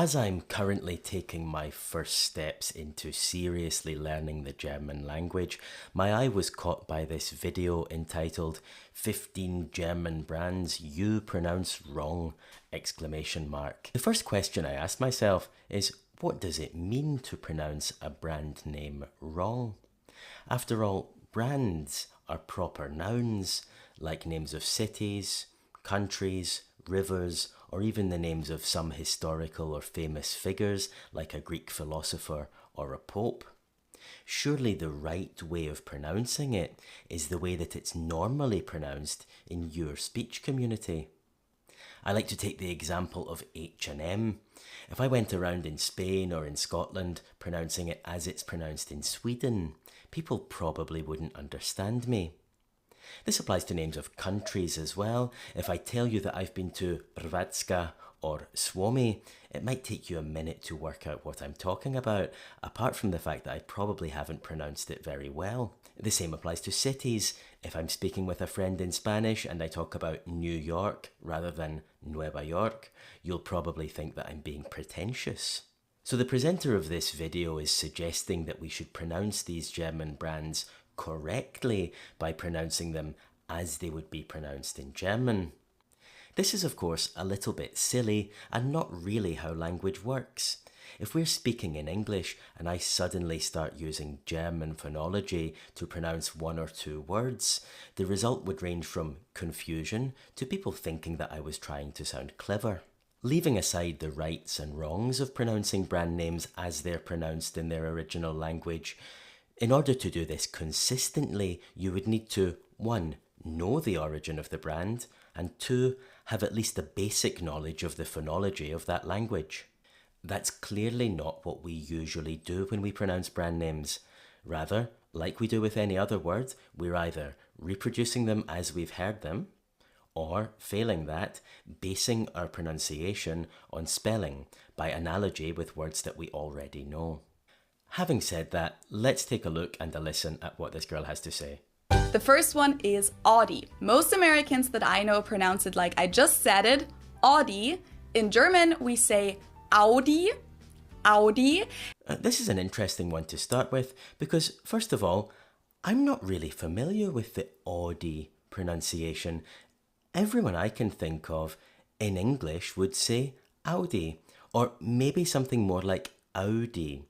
As I'm currently taking my first steps into seriously learning the German language, my eye was caught by this video entitled 15 German Brands You Pronounce Wrong! The first question I asked myself is, what does it mean to pronounce a brand name wrong? After all, brands are proper nouns, like names of cities, countries, rivers, or even the names of some historical or famous figures like a Greek philosopher or a pope. Surely the right way of pronouncing it is the way that it's normally pronounced in your speech community. I like to take the example of H&M. If I went around in Spain or in Scotland pronouncing it as it's pronounced in Sweden, people probably wouldn't understand me. This applies to names of countries as well. If I tell you that I've been to Hrvatska or Suomi, it might take you a minute to work out what I'm talking about, apart from the fact that I probably haven't pronounced it very well. The same applies to cities. If I'm speaking with a friend in Spanish and I talk about New York rather than Nueva York, you'll probably think that I'm being pretentious. So the presenter of this video is suggesting that we should pronounce these German brands correctly by pronouncing them as they would be pronounced in German. This is of course a little bit silly and not really how language works. If we're speaking in English and I suddenly start using German phonology to pronounce one or two words, the result would range from confusion to people thinking that I was trying to sound clever. Leaving aside the rights and wrongs of pronouncing brand names as they're pronounced in their original language, in order to do this consistently, you would need to 1. Know the origin of the brand, and 2. Have at least a basic knowledge of the phonology of that language. That's clearly not what we usually do when we pronounce brand names. Rather, like we do with any other word, we're either reproducing them as we've heard them, or, failing that, basing our pronunciation on spelling by analogy with words that we already know. Having said that, let's take a look and a listen at what this girl has to say. The first one is Audi. Most Americans that I know pronounce it like I just said it, Audi. In German, we say Audi, Audi. This is an interesting one to start with because, first of all, I'm not really familiar with the Audi pronunciation. Everyone I can think of in English would say Audi, or maybe something more like Audi.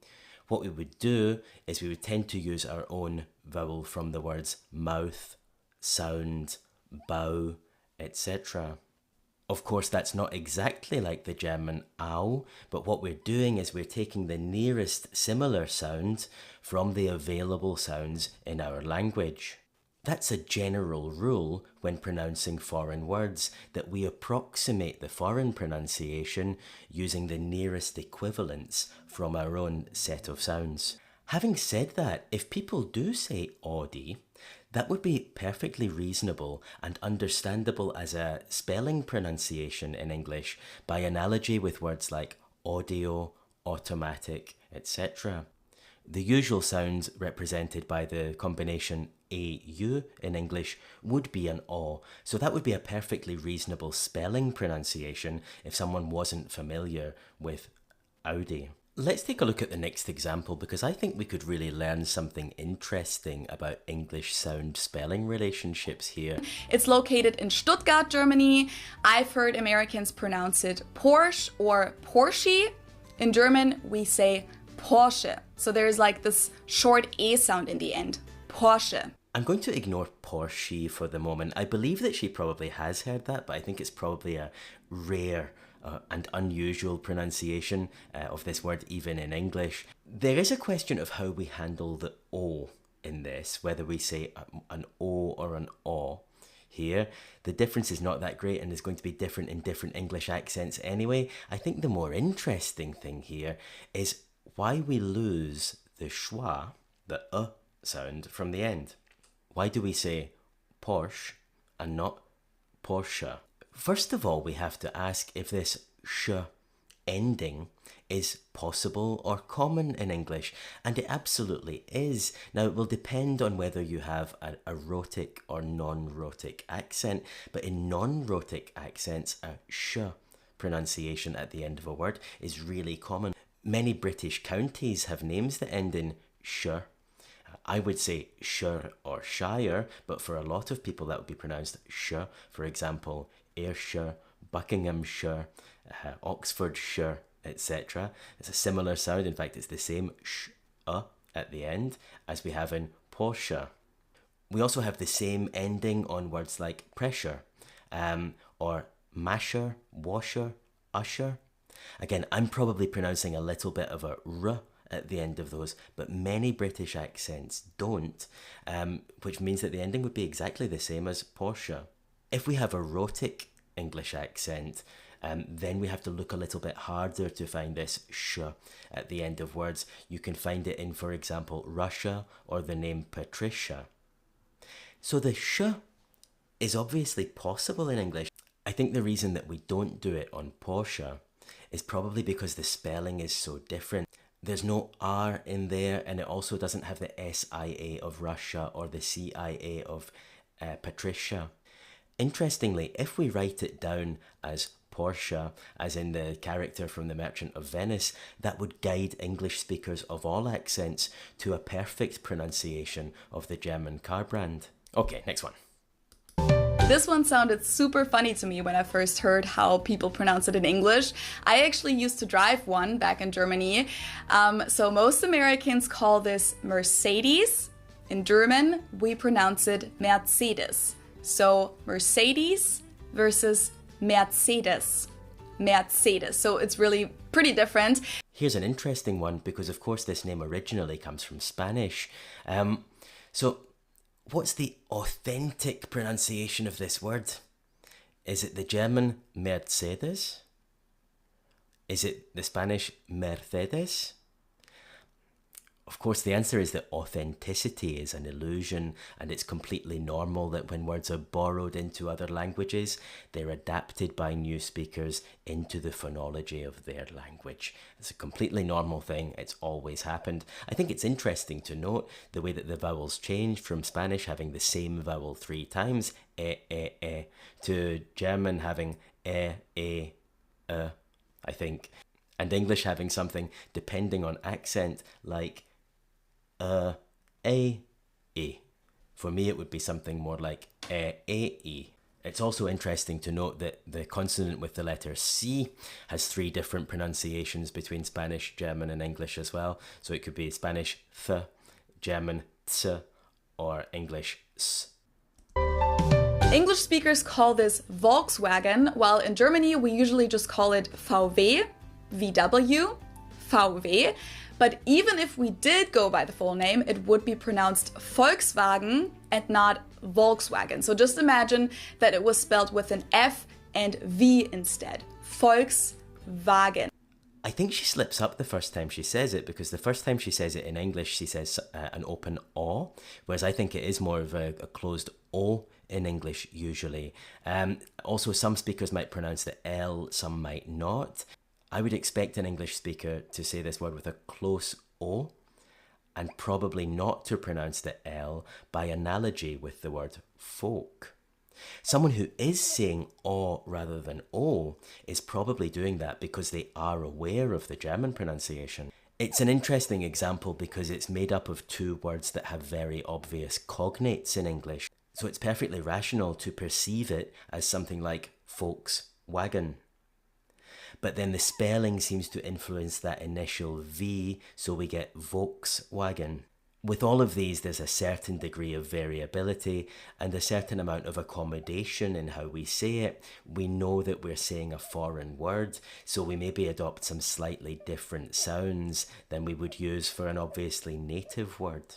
What we would do is we would tend to use our own vowel from the words mouth, sound, bow, etc. Of course, that's not exactly like the German Au, but what we're doing is we're taking the nearest similar sound from the available sounds in our language. That's a general rule when pronouncing foreign words, that we approximate the foreign pronunciation using the nearest equivalents from our own set of sounds. Having said that, if people do say Audi, that would be perfectly reasonable and understandable as a spelling pronunciation in English by analogy with words like audio, automatic, etc. The usual sounds represented by the combination AU in English would be an O, so that would be a perfectly reasonable spelling pronunciation if someone wasn't familiar with Audi. Let's take a look at the next example because I think we could really learn something interesting about English sound spelling relationships here. It's located in Stuttgart, Germany. I've heard Americans pronounce it Porsche or Porsche. In German, we say Porsche. So there's like this short A sound in the end. Porsche. I'm going to ignore Porsche for the moment. I believe that she probably has heard that, but I think it's probably a rare and unusual pronunciation of this word even in English. There is a question of how we handle the O in this, whether we say an O or an O. Here, the difference is not that great and is going to be different in different English accents anyway. I think the more interesting thing here is why we lose the schwa, the sound from the end. Why do we say Porsche and not Porsche? First of all, we have to ask if this sh ending is possible or common in English, and it absolutely is. Now, it will depend on whether you have a rhotic or non-rhotic accent, but in non-rhotic accents, a sh pronunciation at the end of a word is really common. Many British counties have names that end in shire. I would say shire or shire, but for a lot of people that would be pronounced shire. For example, Ayrshire, Buckinghamshire, Oxfordshire, etc. It's a similar sound. In fact, it's the same sh at the end as we have in Portia. We also have the same ending on words like pressure, or masher, washer, usher. Again, I'm probably pronouncing a little bit of a r at the end of those, but many British accents don't, which means that the ending would be exactly the same as Portia. If we have a rhotic English accent, then we have to look a little bit harder to find this sh at the end of words. You can find it in, for example, Russia or the name Patricia. So the sh is obviously possible in English. I think the reason that we don't do it on Portia is probably because the spelling is so different. There's no R in there, and it also doesn't have the SIA of Russia or the CIA of Patricia. Interestingly, if we write it down as Portia, as in the character from The Merchant of Venice, that would guide English speakers of all accents to a perfect pronunciation of the German car brand. Okay, next one. This one sounded super funny to me when I first heard how people pronounce it in English. I actually used to drive one back in Germany. So most Americans call this Mercedes. In German, we pronounce it Mercedes. So Mercedes versus Mercedes. Mercedes. So it's really pretty different. Here's an interesting one because, of course, this name originally comes from Spanish. So what's the authentic pronunciation of this word? Is it the German Mercedes? Is it the Spanish Mercedes? Of course, the answer is that authenticity is an illusion, and it's completely normal that when words are borrowed into other languages, they're adapted by new speakers into the phonology of their language. It's a completely normal thing. It's always happened. I think it's interesting to note the way that the vowels change from Spanish having the same vowel 3 times, to German having I think, and English having something, depending on accent, like e. For me, it would be something more like e. It's also interesting to note that the consonant with the letter C has 3 different pronunciations between Spanish, German, and English as well. So it could be Spanish th, German ts, or English s. English speakers call this Volkswagen, while in Germany we usually just call it VW, VW, VW. But even if we did go by the full name, it would be pronounced Volkswagen and not Volkswagen. So just imagine that it was spelled with an F and V instead. Volkswagen. I think she slips up the first time she says it, because the first time she says it in English, she says an open O, whereas I think it is more of a closed O in English usually. Also, some speakers might pronounce the L, some might not. I would expect an English speaker to say this word with a close O, and probably not to pronounce the L by analogy with the word folk. Someone who is saying O rather than O is probably doing that because they are aware of the German pronunciation. It's an interesting example because it's made up of 2 words that have very obvious cognates in English. So it's perfectly rational to perceive it as something like Volkswagen. But then the spelling seems to influence that initial V, so we get Volkswagen. With all of these, there's a certain degree of variability and a certain amount of accommodation in how we say it. We know that we're saying a foreign word, so we maybe adopt some slightly different sounds than we would use for an obviously native word.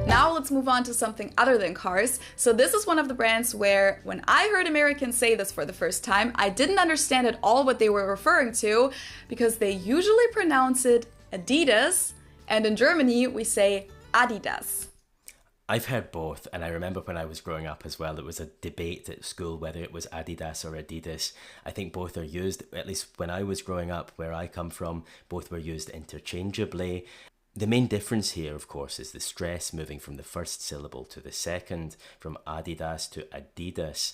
Now let's move on to something other than cars. So this is one of the brands where when I heard Americans say this for the first time, I didn't understand at all what they were referring to because they usually pronounce it Adidas, and in Germany we say Adidas. I've heard both, and I remember when I was growing up as well, there was a debate at school whether it was Adidas or Adidas. I think both are used, at least when I was growing up, where I come from, both were used interchangeably. The main difference here, of course, is the stress moving from the first syllable to the second, from Adidas to Adidas.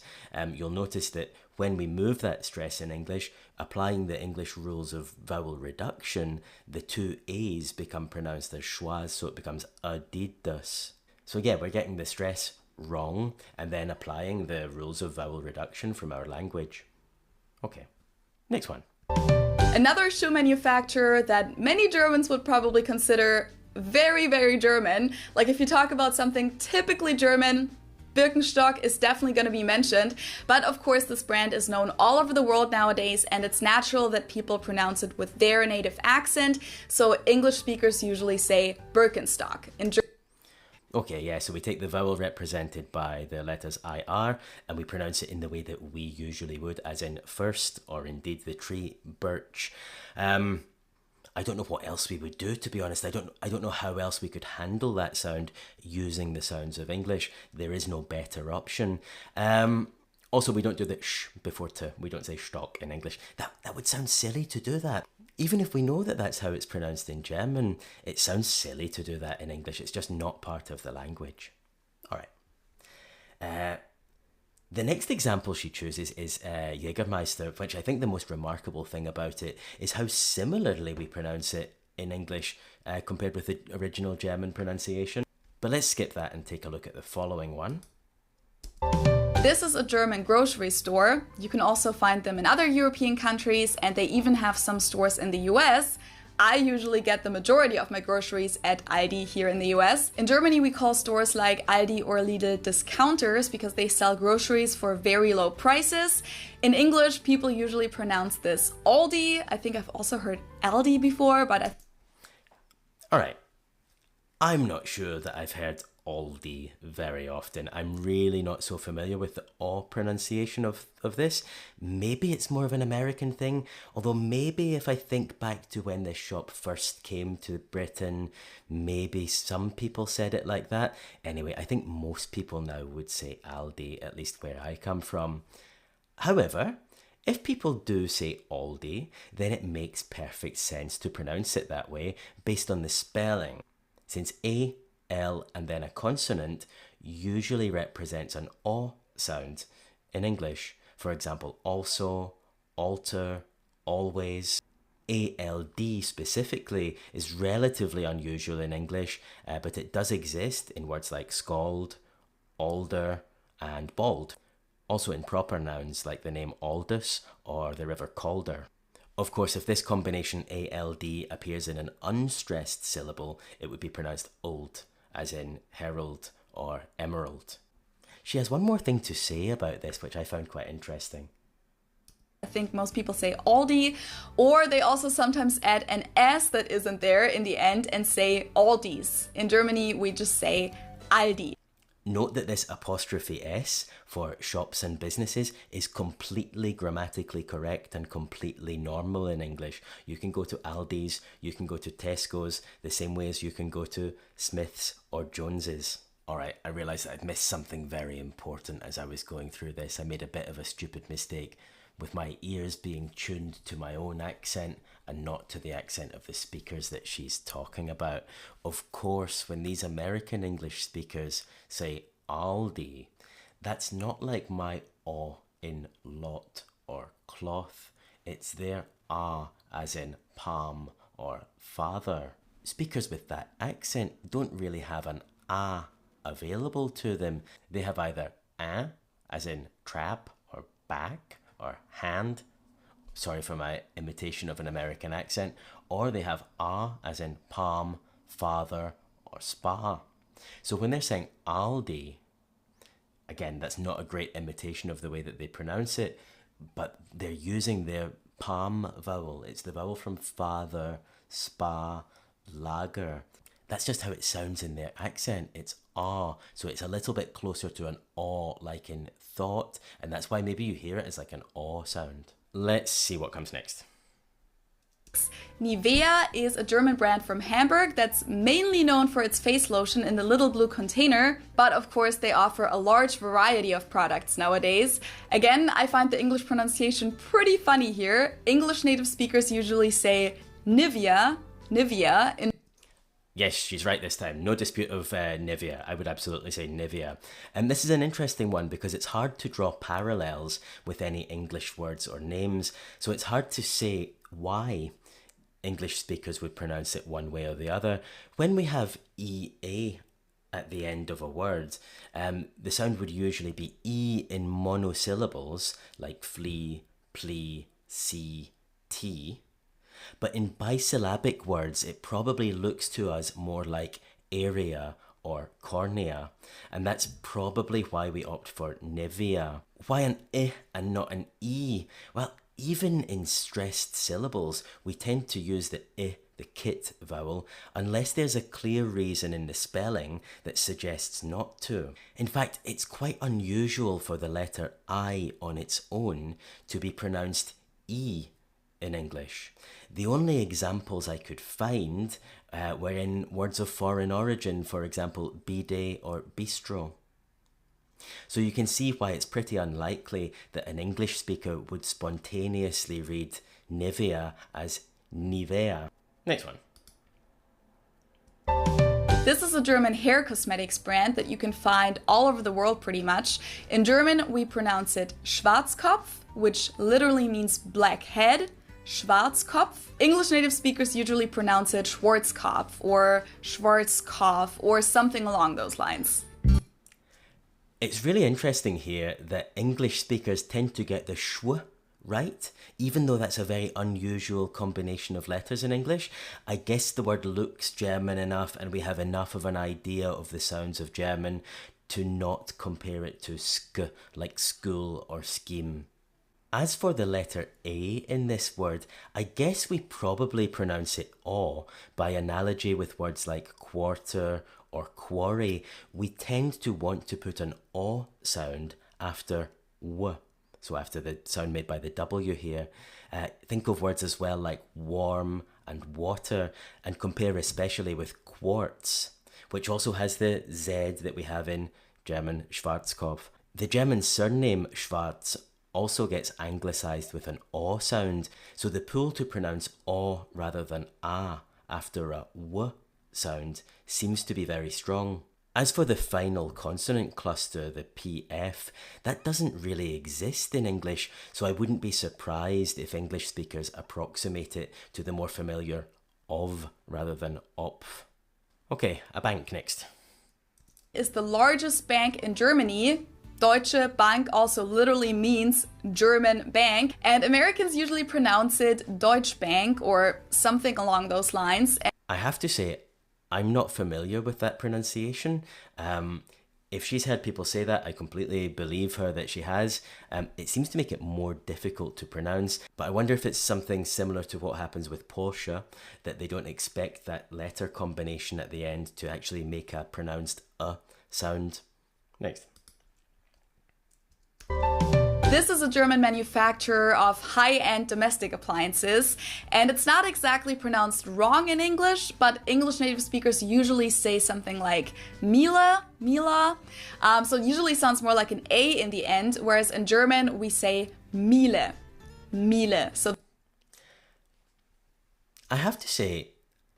You'll notice that when we move that stress in English, applying the English rules of vowel reduction, the two A's become pronounced as schwas, so it becomes Adidas. So yeah, we're getting the stress wrong and then applying the rules of vowel reduction from our language. Okay, next one. Another shoe manufacturer that many Germans would probably consider very, very German. Like if you talk about something typically German, Birkenstock is definitely going to be mentioned. But of course, this brand is known all over the world nowadays, and it's natural that people pronounce it with their native accent. So English speakers usually say Birkenstock. Okay, yeah, so we take the vowel represented by the letters IR and we pronounce it in the way that we usually would, as in first, or indeed the tree, birch. I don't know what else we would do, to be honest. I don't know how else we could handle that sound using the sounds of English. There is no better option. Also, we don't do the sh before t. We don't say stock in English. That would sound silly to do that. Even if we know that that's how it's pronounced in German, it sounds silly to do that in English. It's just not part of the language. All right. The next example she chooses is Jägermeister, which I think the most remarkable thing about it is how similarly we pronounce it in English compared with the original German pronunciation. But let's skip that and take a look at the following one. This is a German grocery store. You can also find them in other European countries, and they even have some stores in the US. I usually get the majority of my groceries at Aldi here in the US. In Germany, we call stores like Aldi or Lidl discounters because they sell groceries for very low prices. In English, people usually pronounce this Aldi. I think I've also heard Aldi before, but All right. I'm not sure that I've heard Aldi very often. I'm really not so familiar with the O pronunciation of this. Maybe it's more of an American thing, although maybe if I think back to when this shop first came to Britain, maybe some people said it like that. Anyway, I think most people now would say Aldi, at least where I come from. However, if people do say Aldi, then it makes perfect sense to pronounce it that way based on the spelling, since A, L and then a consonant usually represents an O sound in English. For example, also, alter, always. ALD specifically is relatively unusual in English, but it does exist in words like scald, alder and bald. Also in proper nouns like the name Aldous or the river Calder. Of course, if this combination ALD appears in an unstressed syllable, it would be pronounced old, as in herald or emerald. She has one more thing to say about this, which I found quite interesting. I think most people say Aldi, or they also sometimes add an S that isn't there in the end and say Aldis. In Germany, we just say Aldi. Note that this apostrophe S for shops and businesses is completely grammatically correct and completely normal in English. You can go to Aldi's, you can go to Tesco's, the same way as you can go to Smith's or Jones's. Alright, I realised that I'd missed something very important as I was going through this. I made a bit of a stupid mistake with my ears being tuned to my own accent and not to the accent of the speakers that she's talking about. Of course, when these American English speakers say Aldi, that's not like my O in lot or cloth. It's their A as in palm or father. Speakers with that accent don't really have an A available to them. They have either A as in trap or back or hand, sorry for my imitation of an American accent, or they have A as in palm, father, or spa. So when they're saying Aldi, again, that's not a great imitation of the way that they pronounce it, but they're using their palm vowel. It's the vowel from father, spa, lager. That's just how it sounds in their accent. It's ah, so it's a little bit closer to an aw, like in thought, and that's why maybe you hear it as like an aw sound. Let's see what comes next. Nivea is a German brand from Hamburg that's mainly known for its face lotion in the little blue container, but of course they offer a large variety of products nowadays. Again, I find the English pronunciation pretty funny here. English native speakers usually say Nivea, Nivea. Yes, she's right this time. No dispute of Nivea. I would absolutely say Nivea. And this is an interesting one because it's hard to draw parallels with any English words or names. So it's hard to say why English speakers would pronounce it one way or the other. When we have EA at the end of a word, the sound would usually be E in monosyllables like flea, plea, see, tea. But in bisyllabic words, it probably looks to us more like area or cornea, and that's probably why we opt for Nivea. Why an I and not an E? Well, even in stressed syllables, we tend to use the I, the kit vowel, unless there's a clear reason in the spelling that suggests not to. In fact, it's quite unusual for the letter I on its own to be pronounced E in English. The only examples I could find were in words of foreign origin, for example, bidet or bistro. So you can see why it's pretty unlikely that an English speaker would spontaneously read Nivea as Nivea. Next one. This is a German hair cosmetics brand that you can find all over the world pretty much. In German, we pronounce it Schwarzkopf, which literally means black head. Schwarzkopf. English native speakers usually pronounce it Schwarzkopf or Schwarzkopf or something along those lines. It's really interesting here that English speakers tend to get the schw right, even though that's a very unusual combination of letters in English. I guess the word looks German enough and we have enough of an idea of the sounds of German to not compare it to sk, like school or scheme. As for the letter A in this word, I guess we probably pronounce it aw by analogy with words like quarter or quarry. We tend to want to put an aw sound after w, so after the sound made by the W here. Think of words as well like warm and water, and compare especially with quartz, which also has the Z that we have in German Schwarzkopf. The German surname Schwarz also gets anglicised with an aw sound, so the pull to pronounce aw rather than a after a w sound seems to be very strong. As for the final consonant cluster, the PF, that doesn't really exist in English, so I wouldn't be surprised if English speakers approximate it to the more familiar of rather than opf. Okay, a bank next. Is the largest bank in Germany. Deutsche Bank also literally means German bank, and Americans usually pronounce it Deutsche Bank or something along those lines. I have to say, I'm not familiar with that pronunciation. If she's heard people say that, I completely believe her that she has. It seems to make it more difficult to pronounce, but I wonder if it's something similar to what happens with Porsche, that they don't expect that letter combination at the end to actually make a pronounced sound. Next. This is a German manufacturer of high-end domestic appliances, and it's not exactly pronounced wrong in English, but English native speakers usually say something like Miele, Mila. So it usually sounds more like an A in the end, whereas in German we say Miele, Miele. So I have to say,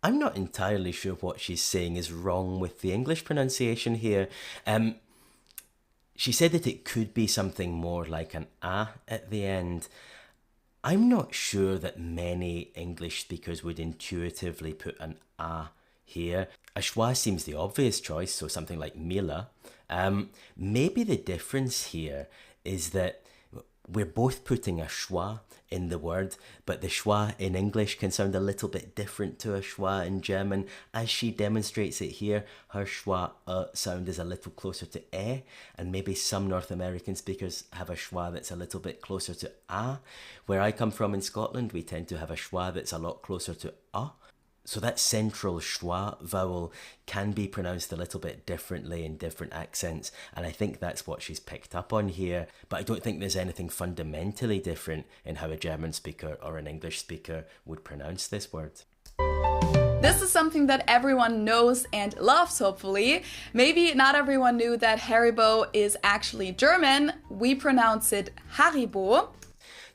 I'm not entirely sure what she's saying is wrong with the English pronunciation here. She said that it could be something more like an A at the end. I'm not sure that many English speakers would intuitively put an A here. A schwa seems the obvious choice, so something like Mila. Maybe the difference here is that we're both putting a schwa in the word, but the schwa in English can sound a little bit different to a schwa in German. As she demonstrates it here, her schwa sound is a little closer to e, and maybe some North American speakers have a schwa that's a little bit closer to a. Where I come from in Scotland, we tend to have a schwa that's a lot closer to a. So that central schwa vowel can be pronounced a little bit differently in different accents, and I think that's what she's picked up on here. But I don't think there's anything fundamentally different in how a German speaker or an English speaker would pronounce this word. This is something that everyone knows and loves, hopefully. Maybe not everyone knew that Haribo is actually German. We pronounce it Haribo.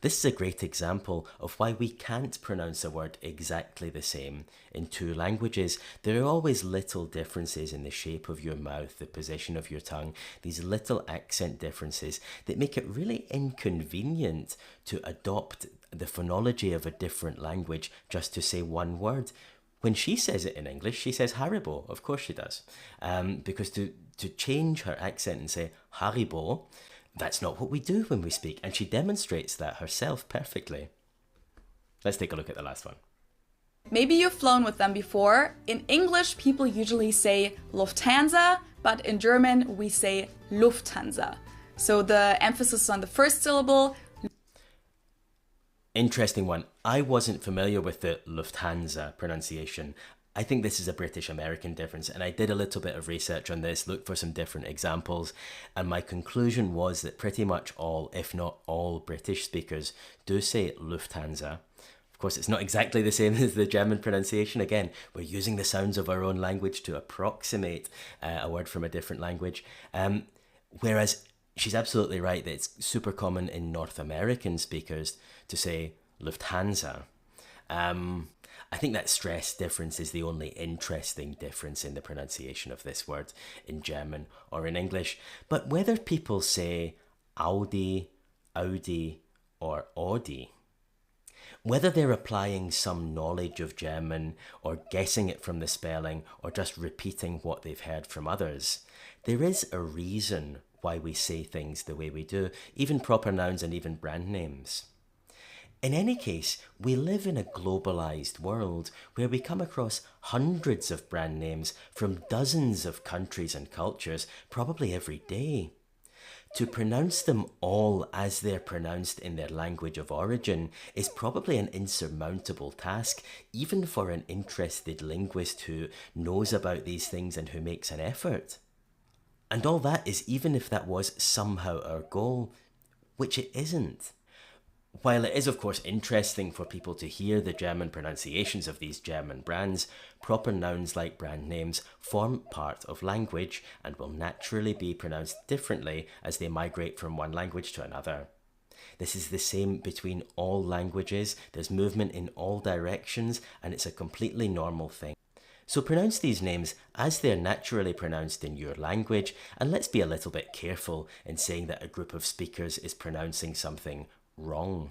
This is a great example of why we can't pronounce a word exactly the same in two languages. There are always little differences in the shape of your mouth, the position of your tongue, these little accent differences that make it really inconvenient to adopt the phonology of a different language just to say one word. When she says it in English, she says Haribo. Of course she does. Because to change her accent and say Haribo, that's not what we do when we speak. And she demonstrates that herself perfectly. Let's take a look at the last one. Maybe you've flown with them before. In English, people usually say Lufthansa, but in German, we say Lufthansa. So the emphasis is on the first syllable. Interesting one. I wasn't familiar with the Lufthansa pronunciation. I think this is a British-American difference, and I did a little bit of research on this, looked for some different examples, and my conclusion was that pretty much all, if not all, British speakers do say Lufthansa. Of course, it's not exactly the same as the German pronunciation. Again, we're using the sounds of our own language to approximate a word from a different language. Whereas she's absolutely right that it's super common in North American speakers to say Lufthansa. I think that stress difference is the only interesting difference in the pronunciation of this word in German or in English. But whether people say Audi, Audi, or Audi, whether they're applying some knowledge of German or guessing it from the spelling or just repeating what they've heard from others, there is a reason why we say things the way we do, even proper nouns and even brand names. In any case, we live in a globalized world where we come across hundreds of brand names from dozens of countries and cultures, probably every day. To pronounce them all as they're pronounced in their language of origin is probably an insurmountable task, even for an interested linguist who knows about these things and who makes an effort. And all that is even if that was somehow our goal, which it isn't. While it is of course interesting for people to hear the German pronunciations of these German brands, proper nouns like brand names form part of language and will naturally be pronounced differently as they migrate from one language to another. This is the same between all languages, there's movement in all directions, and it's a completely normal thing. So pronounce these names as they're naturally pronounced in your language, and let's be a little bit careful in saying that a group of speakers is pronouncing something wrong.